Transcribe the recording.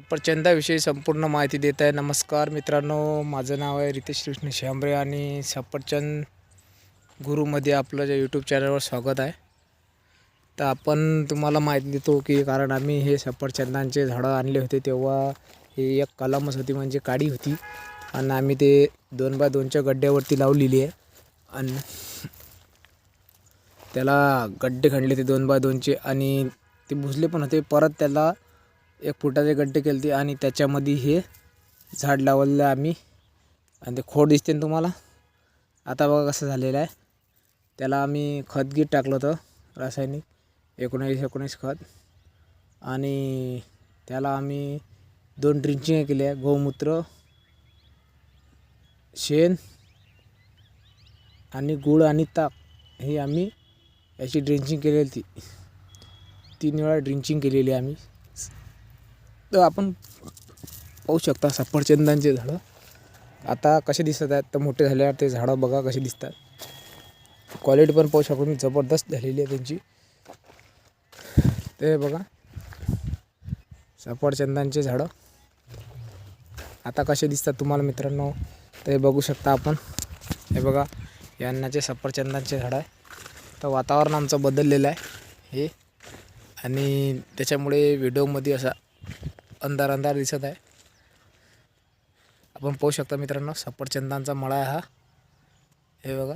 सफरचंदाविषयी संपूर्ण माहिती देत आहे. नमस्कार मित्रांनो, माझं नाव आहे रितेश कृष्ण शांबरे आणि सफरचंद गुरुमध्ये आपलं जे यूट्यूब चॅनलवर स्वागत आहे. तर आपण तुम्हाला माहिती देतो की कारण आम्ही हे सफरचंदांचे झाडं आणले होते तेव्हा हे एक कलमच होती, म्हणजे काडी होती, आणि आम्ही ते 2x2च्या गड्ड्यावरती लावलेली आहे आणि त्याला गड्डे खणले ते 2x2चे आणि ते बुजले पण होते. परत त्याला 1 फुटाचे गड्डे केले आणि त्याच्यामध्ये हे झाड लावलेलं आम्ही. आणि ते खोड दिसते ना तुम्हाला. आता बघा कसं झालेलं आहे. त्याला आम्ही खतगीत टाकलं होतं, रासायनिक 19 खत, आणि त्याला आम्ही 2 ड्रिंचिंग केले आहे. गोमूत्र, शेण आणि गुळ आणि ताक हे आम्ही याची ड्रिंचिंग केलेली ती 3 वेळा ड्रिंचिंग केलेली आम्ही. तर आपण पाहू शकता सफरचंदांचे झाडं आता कसे दिसत आहेत. तर मोठे झाल्यावर ते झाडं बघा कसे दिसतात. क्वालिटी पण पाहू शकतो मी, जबरदस्त झालेली आहे त्यांची. ते बघा सफरचंदांचे झाडं आता कसे दिसतात तुम्हाला मित्रांनो. ते बघू शकता आपण. हे बघा यांनाचे सफरचंदांचे झाडं आहे. तर वातावरण आमचं बदललेलं आहे हे, आणि त्याच्यामुळे व्हिडिओमध्ये असा अंधार दिसत आहे. आपण पाहू शकता मित्रांनो, सफरचंदांचा मळा आहे हा. हे बघा.